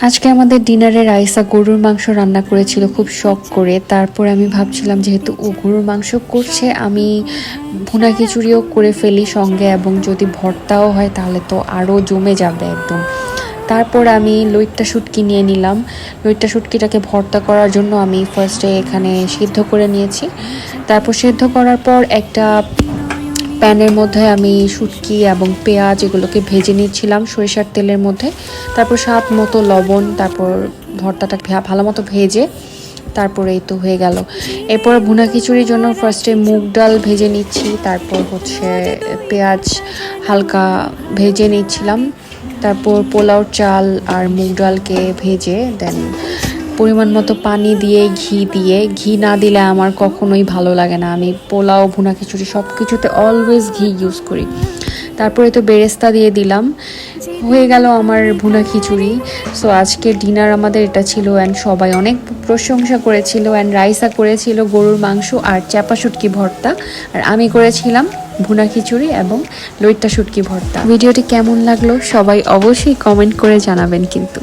আজকে আমাদের ডিনারে রাইসা গরুর মাংস রান্না করেছিল খুব শখ করে। তারপর আমি ভাবছিলাম যেহেতু ও গরুর মাংস করছে, আমি ভুনা খিচুড়িও করে ফেলি সঙ্গে, এবং যদি ভর্তাও হয় তাহলে তো আরও জমে যাবে একদম। তারপর আমি লইট্টা শুটকি নিয়ে নিলাম। লইট্টা শুটকিটাকে ভর্তা করার জন্য আমি ফার্স্টে এখানে সিদ্ধ করে নিয়েছি। তারপর সিদ্ধ করার পর একটা প্যানের মধ্যে আমি শুটকি এবং পেঁয়াজ এগুলোকে ভেজে নিচ্ছিলাম সরিষার তেলের মধ্যে। তারপর স্বাদ মতো লবণ, তারপর ভর্তাটা ভালো মতো ভেজে তারপরে এই তো হয়ে গেল। এরপর ভুনা খিচুড়ির জন্য ফার্স্টে মুগ ডাল ভেজে নিচ্ছি, তারপর হচ্ছে পেঁয়াজ হালকা ভেজে নিচ্ছিলাম, তারপর পোলাও চাল আর মুগ ডালকে ভেজে দেন পরিমাণ মতো পানি দিয়ে ঘি না দিলে আমার কখনোই ভালো লাগে না। আমি পোলাও ভুনা খিচুড়ি সব কিছুতে অলওয়েজ ঘি ইউজ করি। তারপরে তো বেরেস্তা দিয়ে দিলাম, হয়ে গেল আমার ভুনা খিচুড়ি। সো আজকের ডিনার আমাদের এটা ছিল, অ্যান্ড সবাই অনেক প্রশংসা করেছিল। অ্যান্ড রাইসা করেছিল গরুর মাংস আর চাপা শুটকি ভর্তা, আর আমি করেছিলাম ভুনা খিচুড়ি এবং লইট্টা শুটকি ভর্তা। ভিডিওটি কেমন লাগলো সবাই অবশ্যই কমেন্ট করে জানাবেন কিন্তু।